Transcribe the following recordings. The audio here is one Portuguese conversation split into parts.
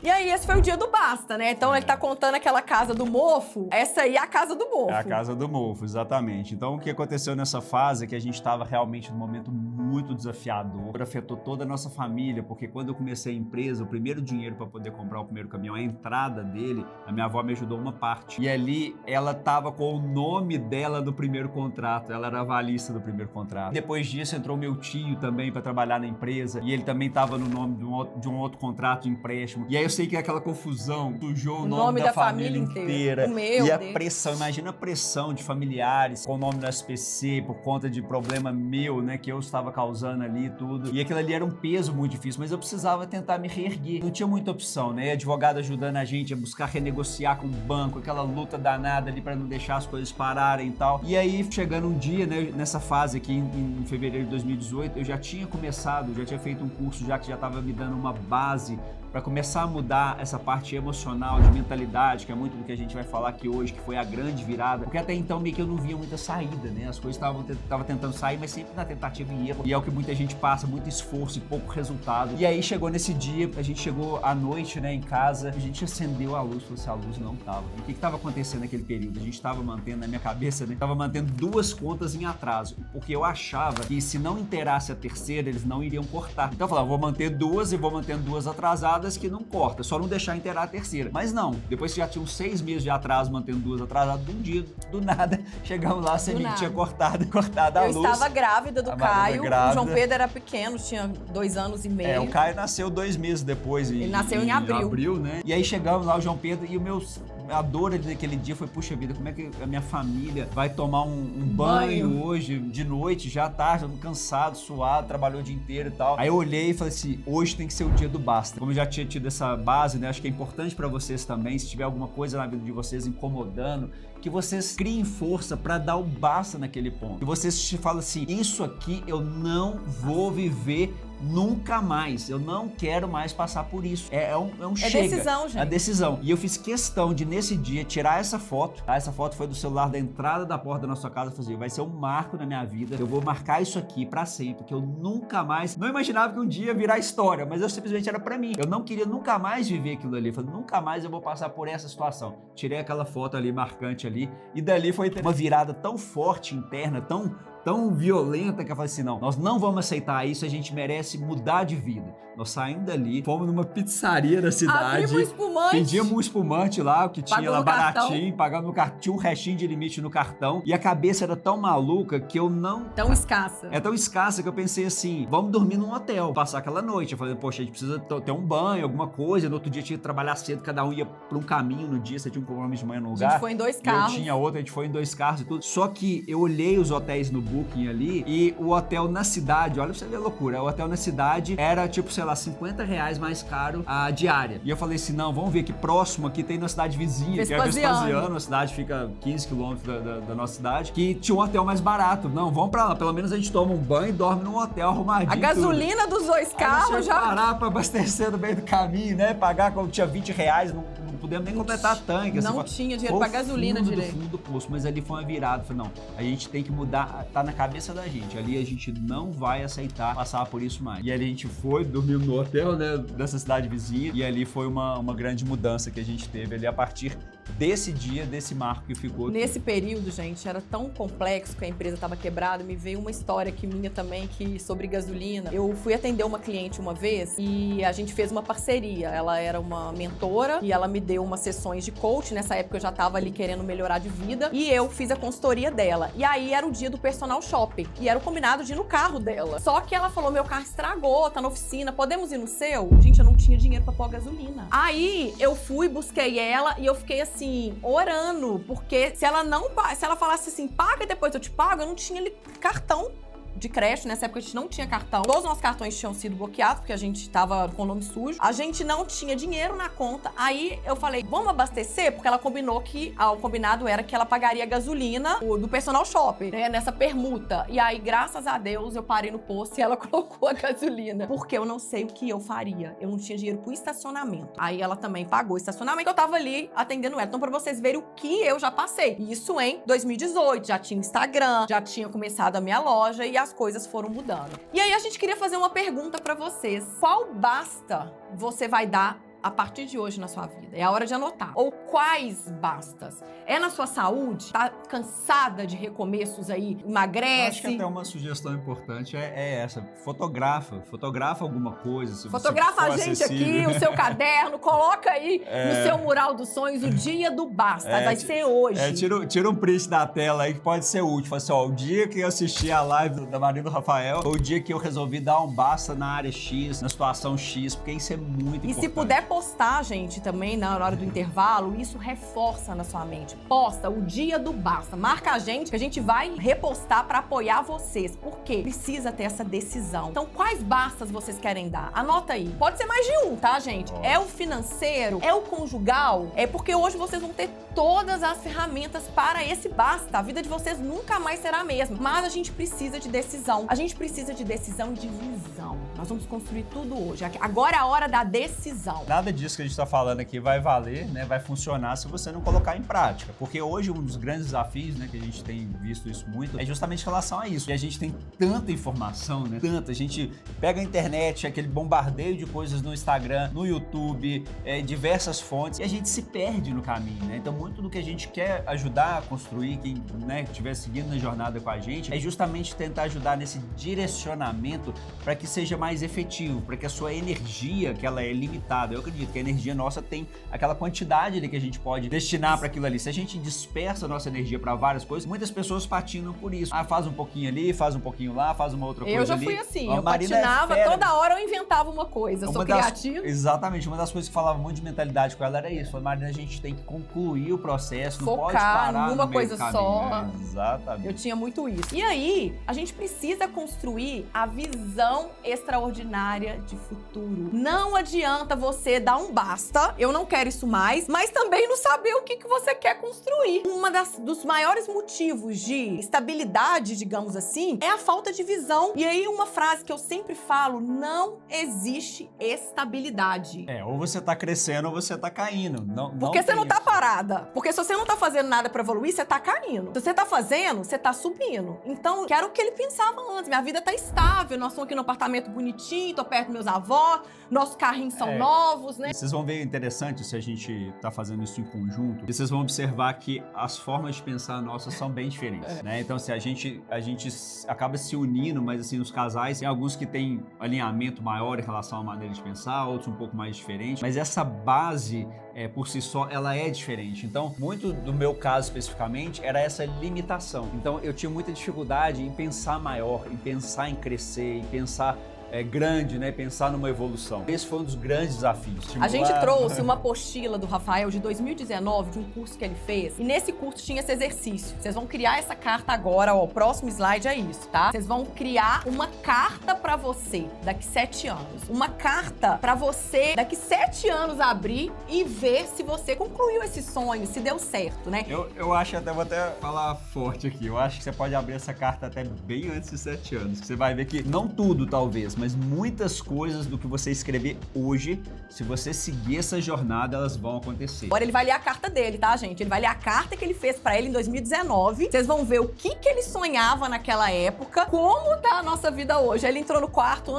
E aí, esse foi o dia do basta, né? Então, ele tá contando aquela casa do mofo. Essa aí é a casa do mofo. É a casa do mofo, exatamente. Então, o que aconteceu nessa fase é que a gente estava realmente num momento muito desafiador. Afetou toda a nossa família, porque quando eu comecei a empresa, o primeiro dinheiro para poder comprar o primeiro caminhão, a entrada dele, a minha avó me ajudou uma parte. E ali, ela tava com o nome dela no primeiro contrato. Ela era avalista do primeiro contrato. Depois disso, entrou meu tio também para trabalhar na empresa. E ele também tava no nome de um outro contrato de empréstimo. E aí eu sei que aquela confusão sujou o nome da família inteira. O meu, e a pressão, imagina a pressão de familiares com o nome do SPC por conta de problema meu, né, que eu estava causando ali e tudo. E aquilo ali era um peso muito difícil, mas eu precisava tentar me reerguer. Não tinha muita opção, né? Advogado ajudando a gente a buscar renegociar com o banco, aquela luta danada ali para não deixar as coisas pararem e tal. E aí, chegando um dia, né, nessa fase aqui em fevereiro de 2018, eu já tinha começado, já tinha feito um curso já que já estava me dando uma base para começar a mudar essa parte emocional, de mentalidade, que é muito do que a gente vai falar aqui hoje, que foi a grande virada, porque até então meio que eu não via muita saída, né? As coisas estavam tentando sair, mas sempre na tentativa e erro, e é o que muita gente passa, muito esforço e pouco resultado. E aí chegou nesse dia, a gente chegou à noite, né, em casa, a gente acendeu a luz, falou assim, a luz não tava. E o que estava acontecendo naquele período? A gente estava mantendo, na minha cabeça, né, tava mantendo 2 contas em atraso, porque eu achava que se não inteirasse a terceira, eles não iriam cortar. Então eu falava, vou manter 2 e vou mantendo 2 atrasadas, que não corta, só não deixar inteirar a terceira. Mas não, depois que já tinha uns 6 meses de atraso, mantendo 2 atrasadas, de um dia, do nada, chegamos lá, a Semi tinha cortado a luz. Eu estava grávida do Caio, grávida. O João Pedro era pequeno, tinha 2 anos e meio. O Caio nasceu 2 meses depois. Ele nasceu em abril. Né? E aí chegamos lá, o João Pedro, e a dor ali daquele dia foi, puxa vida, como é que a minha família vai tomar um banho hoje, de noite, já tarde, cansado, suado, trabalhou o dia inteiro e tal. Aí eu olhei e falei assim, hoje tem que ser o dia do basta. Como eu já tinha tido essa base, né, acho que é importante pra vocês também, se tiver alguma coisa na vida de vocês incomodando, que vocês criem força pra dar o basta naquele ponto. Que vocês falam assim, isso aqui eu não vou viver nunca mais, eu não quero mais passar por isso. É um chega. É decisão, gente. É a decisão. E eu fiz questão de, nesse dia, tirar essa foto, tá? Essa foto foi do celular da entrada da porta da nossa casa, fazer, vai ser um marco na minha vida, eu vou marcar isso aqui pra sempre, porque eu nunca mais, não imaginava que um dia ia virar história, mas eu simplesmente era pra mim. Eu não queria nunca mais viver aquilo ali, eu falei, nunca mais eu vou passar por essa situação. Tirei aquela foto ali, marcante ali, e dali foi uma virada tão forte interna, tão violenta, que eu falei assim, não, nós não vamos aceitar isso, a gente merece mudar de vida. Nós saímos dali, fomos numa pizzaria da cidade, abrimos um espumante, pedimos um espumante lá, o que tinha lá baratinho, pagamos no cartão, tinha um restinho de limite no cartão, e a cabeça era tão maluca que eu não... Tão escassa. É tão escassa que eu pensei assim, vamos dormir num hotel, passar aquela noite. Eu falei, poxa, a gente precisa ter um banho, alguma coisa, no outro dia tinha que trabalhar cedo, cada um ia pra um caminho no dia, você tinha um compromisso de manhã no lugar. A gente foi em 2 carros. Eu tinha outro, a gente foi em 2 carros e tudo. Só que eu olhei os hotéis no Booking ali, e o hotel na cidade, olha pra você ver a loucura, o hotel na cidade era tipo, sei lá, R$50 mais caro a diária. E eu falei assim, não, vamos ver que próximo aqui tem na cidade vizinha, que é Vespasiano, a cidade fica 15 quilômetros da nossa cidade, que tinha um hotel mais barato. Não, vamos pra lá, pelo menos a gente toma um banho e dorme num hotel arrumadinho. A gasolina dos 2 carros já... parar pra abastecer no meio do caminho, né, pagar quando tinha R$20, não podemos nem completar tanque. Não assim, tinha dinheiro pra gasolina direito. Fundo do poço, mas ali foi uma virada. Falei, não, a gente tem que mudar, tá na cabeça da gente. Ali a gente não vai aceitar passar por isso mais. E ali a gente foi, dormiu no hotel, né, dessa cidade vizinha, e ali foi uma grande mudança que a gente teve ali a partir desse dia, desse marco que ficou. Nesse período, gente, era tão complexo que a empresa estava quebrada, me veio uma história aqui minha também, que sobre gasolina. Eu fui atender uma cliente uma vez e a gente fez uma parceria. Ela era uma mentora e ela me deu umas sessões de coach. Nessa época eu já estava ali querendo melhorar de vida e eu fiz a consultoria dela. E aí era o dia do personal shopping e era o combinado de ir no carro dela. Só que ela falou, meu carro estragou, tá na oficina, podemos ir no seu? Gente, eu não tinha dinheiro pra pôr gasolina. Aí eu fui, busquei ela e eu fiquei assim, orando, porque se ela falasse assim, paga e depois eu te pago, eu não tinha cartão de crédito. Nessa época a gente não tinha cartão. Todos os nossos cartões tinham sido bloqueados, porque a gente tava com o nome sujo. A gente não tinha dinheiro na conta. Aí eu falei, vamos abastecer? Porque ela combinou que, o combinado era que ela pagaria a gasolina do personal shopping, né, nessa permuta. E aí, graças a Deus, eu parei no posto e ela colocou a gasolina. Porque eu não sei o que eu faria. Eu não tinha dinheiro pro estacionamento. Aí ela também pagou o estacionamento. Eu tava ali atendendo ela. Então, pra vocês verem o que eu já passei. Isso em 2018. Já tinha Instagram, já tinha começado a minha loja e as coisas foram mudando. E aí a gente queria fazer uma pergunta pra vocês. Qual basta você vai dar a partir de hoje na sua vida? É a hora de anotar. Ou quais bastas? É na sua saúde? Tá cansada de recomeços aí? Emagrece? Acho que até uma sugestão importante é essa. Fotografa alguma coisa. Se Fotografa a gente aqui, o seu caderno, coloca aí no seu mural dos sonhos o dia do basta. Vai ser hoje. Tira um print da tela aí que pode ser útil. Fala assim, ó, o dia que eu assisti a live da Marina e do Rafael, foi o dia que eu resolvi dar um basta na área X, na situação X, porque isso é muito importante. E se puder postar, gente, também na hora do intervalo, isso reforça na sua mente. Posta o dia do basta. Marca a gente, que a gente vai repostar pra apoiar vocês. Por quê? Precisa ter essa decisão. Então, quais bastas vocês querem dar? Anota aí. Pode ser mais de um, tá, gente? É o financeiro? É o conjugal? É porque hoje vocês vão ter todas as ferramentas para esse basta. A vida de vocês nunca mais será a mesma. Mas a gente precisa de decisão. A gente precisa de decisão e de visão. Nós vamos construir tudo hoje. Agora é a hora da decisão. Nada disso que a gente está falando aqui vai valer, né? Vai funcionar se você não colocar em prática. Porque hoje um dos grandes desafios, né, que a gente tem visto isso muito, é justamente em relação a isso. E a gente tem tanta informação, né? Tanta. A gente pega a internet, aquele bombardeio de coisas no Instagram, no YouTube, diversas fontes, e a gente se perde no caminho, né? Então, muito do que a gente quer ajudar a construir, quem, né, estiver seguindo na jornada com a gente, é justamente tentar ajudar nesse direcionamento para que seja mais efetivo, para que a sua energia, que ela é limitada, eu acredito que a energia nossa tem aquela quantidade ali que a gente pode destinar para aquilo ali. Se a gente dispersa a nossa energia para várias coisas, muitas pessoas patinam por isso. Ah, faz um pouquinho ali, faz um pouquinho lá, faz uma outra coisa ali. Eu já fui assim, eu patinava, toda hora eu inventava uma coisa, eu sou criativa. Exatamente, uma das coisas que falava muito de mentalidade com ela era isso. Falei, Marina, a gente tem que concluir o processo, não pode parar numa coisa só. Exatamente. Eu tinha muito isso. E aí, a gente precisa construir a visão extraordinária de futuro. Não adianta você dar um basta, eu não quero isso mais, mas também não saber o que você quer construir. Dos maiores motivos de estabilidade, digamos assim, é a falta de visão. E aí, uma frase que eu sempre falo, não existe estabilidade. Ou você tá crescendo ou você tá caindo. Porque você não tá parada. Porque se você não tá fazendo nada pra evoluir, você tá caindo. Se você tá fazendo, você tá subindo. Então, que era o que ele pensava antes. Minha vida tá estável, nós estamos aqui no apartamento bonitinho, tô perto dos meus avós, nossos carrinhos são novos, né? E vocês vão ver interessante se a gente tá fazendo isso em conjunto, e vocês vão observar que as formas de pensar nossas são bem diferentes, né? Então, assim, a gente acaba se unindo, mas assim, os casais, tem alguns que têm alinhamento maior em relação à maneira de pensar, outros um pouco mais diferente, mas essa base, por si só, ela é diferente. Então, muito do meu caso especificamente, era essa limitação. Então, eu tinha muita dificuldade em pensar maior, em pensar em crescer, em pensar grande, né? Pensar numa evolução. Esse foi um dos grandes desafios. A gente trouxe uma apostila do Rafael de 2019, de um curso que ele fez, e nesse curso tinha esse exercício. Vocês vão criar essa carta agora, ó, o próximo slide é isso, tá? Vocês vão criar uma carta pra você daqui 7 anos. Uma carta pra você daqui 7 anos abrir e ver se você concluiu esse sonho, se deu certo, né? Eu acho, vou até falar forte aqui, eu acho que você pode abrir essa carta até bem antes de 7 anos. Você vai ver que não tudo, talvez, mas muitas coisas do que você escrever hoje, se você seguir essa jornada, elas vão acontecer. Agora ele vai ler a carta dele, tá, gente? Ele vai ler a carta que ele fez pra ele em 2019. Vocês vão ver o que ele sonhava naquela época, como tá a nossa vida hoje. Ele entrou no quarto,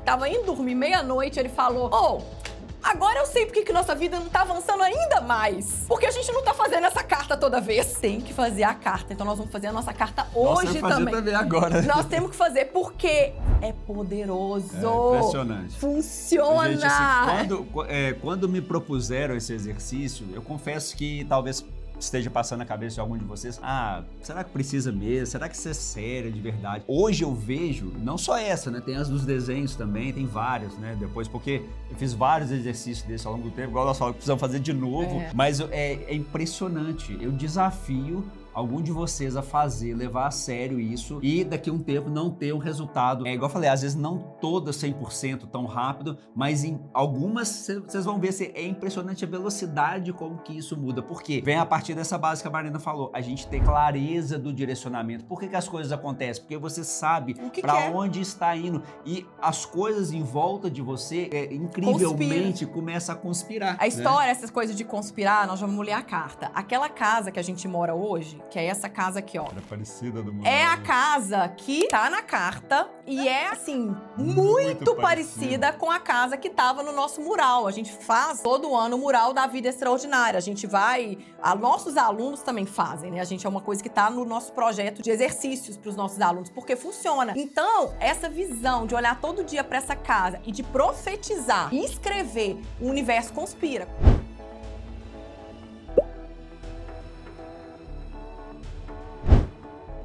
tava indo dormir meia-noite, ele falou, agora eu sei porque que nossa vida não tá avançando ainda mais. Porque a gente não tá fazendo essa carta toda vez. Tem que fazer a carta. Então nós vamos fazer a nossa carta hoje também. Agora. Nós temos que fazer porque é poderoso. É impressionante. Funciona. Gente, assim, quando me propuseram esse exercício, eu confesso que talvez esteja passando na cabeça de algum de vocês, será que precisa mesmo? Será que isso é sério, de verdade? Hoje eu vejo, não só essa, né? Tem as dos desenhos também, tem várias, né? Depois, porque eu fiz vários exercícios desses ao longo do tempo, igual nós falamos que precisamos fazer de novo, mas é impressionante. Eu desafio algum de vocês a fazer, levar a sério isso e daqui a um tempo não ter um resultado. Igual eu falei, às vezes não todas 100% tão rápido, mas em algumas vocês vão ver se é impressionante a velocidade como que isso muda. Por quê? Vem a partir dessa base que a Marina falou, a gente ter clareza do direcionamento. Por que as coisas acontecem? Porque você sabe para onde está indo e as coisas em volta de você incrivelmente começam a conspirar. A história, essas coisas de conspirar, nós vamos ler a carta. Aquela casa que a gente mora hoje, que é essa casa aqui, ó. Era parecida do mural. É a casa que tá na carta e é, assim, muito parecida com a casa que tava no nosso mural. A gente faz todo ano o mural da vida extraordinária. A gente vai... nossos alunos também fazem, né? A gente é uma coisa que tá no nosso projeto de exercícios para os nossos alunos, porque funciona. Então, essa visão de olhar todo dia para essa casa e de profetizar e escrever, o universo conspira.